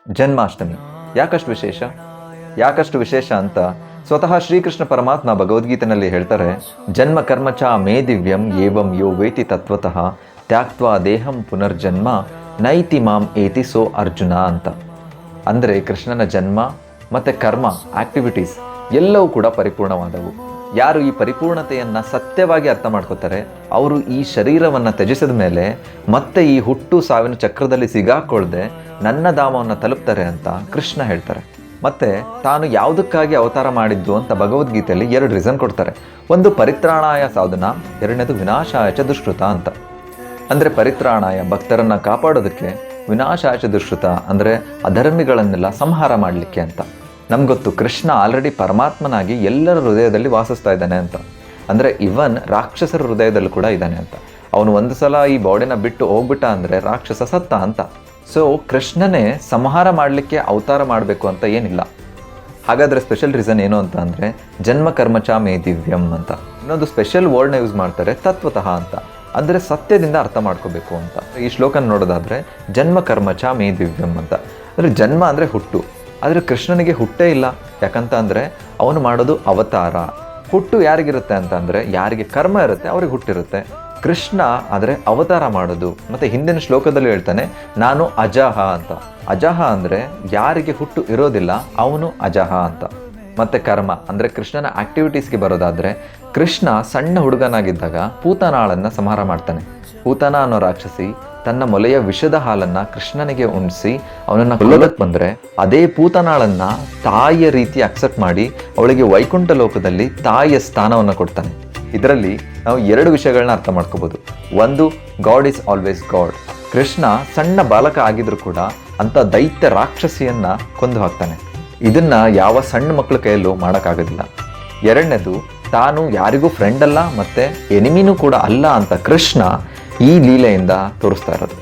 ಜನ್ಮಾಷ್ಟಮಿ ಯಾಕಷ್ಟು ವಿಶೇಷ ಅಂತ ಸ್ವತಃ ಶ್ರೀಕೃಷ್ಣ ಪರಮಾತ್ಮ ಭಗವದ್ಗೀತೆಯಲ್ಲಿ ಹೇಳ್ತಾರೆ, ಜನ್ಮ ಕರ್ಮ ಚ ಮೇ ದಿವ್ಯಂ ಏವಂ ಯೋ ವೇತಿ ತತ್ವತಃ ತ್ಯಾಕ್ತ್ವಾ ದೇಹಂ ಪುನರ್ಜನ್ಮ ನೈತಿ ಮಾಂ ಏತಿ ಸೋ ಅರ್ಜುನ ಅಂತ. ಅಂದರೆ ಕೃಷ್ಣನ ಜನ್ಮ ಮತ್ತು ಕರ್ಮ ಆಕ್ಟಿವಿಟೀಸ್ ಎಲ್ಲವೂ ಕೂಡ ಪರಿಪೂರ್ಣವಾದವು. ಯಾರು ಈ ಪರಿಪೂರ್ಣತೆಯನ್ನು ಸತ್ಯವಾಗಿ ಅರ್ಥ ಮಾಡ್ಕೋತಾರೆ ಅವರು ಈ ಶರೀರವನ್ನು ತ್ಯಜಿಸಿದ ಮೇಲೆ ಮತ್ತೆ ಈ ಹುಟ್ಟು ಸಾವಿನ ಚಕ್ರದಲ್ಲಿ ಸಿಗಾಕೊಳ್ಳದೆ ನನ್ನ ಧಾಮವನ್ನು ತಲುಪ್ತಾರೆ ಅಂತ ಕೃಷ್ಣ ಹೇಳ್ತಾರೆ. ಮತ್ತು ತಾನು ಯಾವುದಕ್ಕಾಗಿ ಅವತಾರ ಮಾಡಿದ್ದು ಅಂತ ಭಗವದ್ಗೀತೆಯಲ್ಲಿ 2 ರೀಸನ್ ಕೊಡ್ತಾರೆ. ಒಂದು ಪರಿತ್ರಾಣಾಯ ಸಾಧನ, ಎರಡನೇದು ವಿನಾಶಾಯ ಚ ದುಷ್ಕೃತ ಅಂತ. ಅಂದರೆ ಪರಿತ್ರಾಣಾಯ ಭಕ್ತರನ್ನು ಕಾಪಾಡೋದಕ್ಕೆ, ವಿನಾಶಾಯ ಚ ದುಷ್ಕೃತ ಅಂದರೆ ಅಧರ್ಮಿಗಳನ್ನೆಲ್ಲ ಸಂಹಾರ ಮಾಡಲಿಕ್ಕೆ ಅಂತ. ನಮ್ಗೊತ್ತು ಕೃಷ್ಣ ಆಲ್ರೆಡಿ ಪರಮಾತ್ಮನಾಗಿ ಎಲ್ಲರ ಹೃದಯದಲ್ಲಿ ವಾಸಿಸ್ತಾ ಇದ್ದಾನೆ ಅಂತ. ಅಂದರೆ ಇವನ್ ರಾಕ್ಷಸರ ಹೃದಯದಲ್ಲೂ ಕೂಡ ಇದ್ದಾನೆ ಅಂತ. ಅವನು ಒಂದು ಸಲ ಈ ಬಾಡಿನ ಬಿಟ್ಟು ಹೋಗ್ಬಿಟ್ಟ ಅಂದರೆ ರಾಕ್ಷಸ ಸತ್ತ ಅಂತ. ಸೊ ಕೃಷ್ಣನೇ ಸಂಹಾರ ಮಾಡಲಿಕ್ಕೆ ಅವತಾರ ಮಾಡಬೇಕು ಅಂತ ಏನಿಲ್ಲ. ಹಾಗಾದರೆ ಸ್ಪೆಷಲ್ ರೀಸನ್ ಏನು ಅಂತ ಅಂದರೆ ಜನ್ಮ ಕರ್ಮ ಚ ಮೇ ದಿವ್ಯಂ ಅಂತ. ಇನ್ನೊಂದು ಸ್ಪೆಷಲ್ ವರ್ಡ್ನ ಯೂಸ್ ಮಾಡ್ತಾರೆ, ತತ್ವತಃ ಅಂತ. ಅಂದರೆ ಸತ್ಯದಿಂದ ಅರ್ಥ ಮಾಡ್ಕೋಬೇಕು ಅಂತ. ಈ ಶ್ಲೋಕನ ನೋಡೋದಾದರೆ ಜನ್ಮ ಕರ್ಮ ಚ ಮೇ ದಿವ್ಯಂ ಅಂತ. ಅಂದರೆ ಜನ್ಮ ಅಂದರೆ ಹುಟ್ಟು, ಆದರೆ ಕೃಷ್ಣನಿಗೆ ಹುಟ್ಟೇ ಇಲ್ಲ. ಯಾಕಂತ ಅಂದರೆ ಅವನು ಮಾಡೋದು ಅವತಾರ. ಹುಟ್ಟು ಯಾರಿಗಿರುತ್ತೆ ಅಂತ ಅಂದರೆ ಯಾರಿಗೆ ಕರ್ಮ ಇರುತ್ತೆ ಅವ್ರಿಗೆ ಹುಟ್ಟಿರುತ್ತೆ. ಕೃಷ್ಣ ಆದರೆ ಅವತಾರ ಮಾಡೋದು. ಮತ್ತು ಹಿಂದಿನ ಶ್ಲೋಕದಲ್ಲಿ ಹೇಳ್ತಾನೆ, ನಾನು ಅಜಹ ಅಂತ. ಅಜಹ ಅಂದರೆ ಯಾರಿಗೆ ಹುಟ್ಟು ಇರೋದಿಲ್ಲ ಅವನು ಅಜಹ ಅಂತ. ಮತ್ತು ಕರ್ಮ ಅಂದರೆ ಕೃಷ್ಣನ ಆಕ್ಟಿವಿಟೀಸ್ಗೆ ಬರೋದಾದರೆ, ಕೃಷ್ಣ ಸಣ್ಣ ಹುಡುಗನಾಗಿದ್ದಾಗ ಪೂತನಾಳನ್ನು ಸಂಹಾರ ಮಾಡ್ತಾನೆ. ಪೂತನ ಅನ್ನೋ ರಾಕ್ಷಸಿ ತನ್ನ ಮೊಲೆಯ ವಿಷದ ಹಾಲನ್ನು ಕೃಷ್ಣನಿಗೆ ಉಣಿಸಿ ಅವನನ್ನು ಕೊಲ್ಲೋದಕ್ಕೆ ಬಂದರೆ ಅದೇ ಪೂತನಾಳನ್ನು ತಾಯಿಯ ರೀತಿ ಅಕ್ಸೆಪ್ಟ್ ಮಾಡಿ ಅವಳಿಗೆ ವೈಕುಂಠ ಲೋಕದಲ್ಲಿ ತಾಯಿಯ ಸ್ಥಾನವನ್ನು ಕೊಡ್ತಾನೆ. ಇದರಲ್ಲಿ ನಾವು 2 ವಿಷಯಗಳನ್ನ ಅರ್ಥ ಮಾಡ್ಕೋಬೋದು. ಒಂದು, god is always god. Krishna ಸಣ್ಣ ಬಾಲಕ ಆಗಿದ್ರೂ ಕೂಡ ಅಂಥ ದೈತ್ಯ ರಾಕ್ಷಸಿಯನ್ನು ಕೊಂದು ಹಾಕ್ತಾನೆ. ಇದನ್ನು ಯಾವ ಸಣ್ಣ ಮಕ್ಕಳ ಕೈಯಲ್ಲೂ ಮಾಡೋಕ್ಕಾಗೋದಿಲ್ಲ. ಎರಡನೇದು, ತಾನು ಯಾರಿಗೂ ಫ್ರೆಂಡ್ ಅಲ್ಲ ಮತ್ತು ಎನಿಮಿನೂ ಕೂಡ ಅಲ್ಲ ಅಂತ ಕೃಷ್ಣ ಈ ಲೀಲೆಯಿಂದ ತೋರಿಸ್ತಾ ಇರೋದು.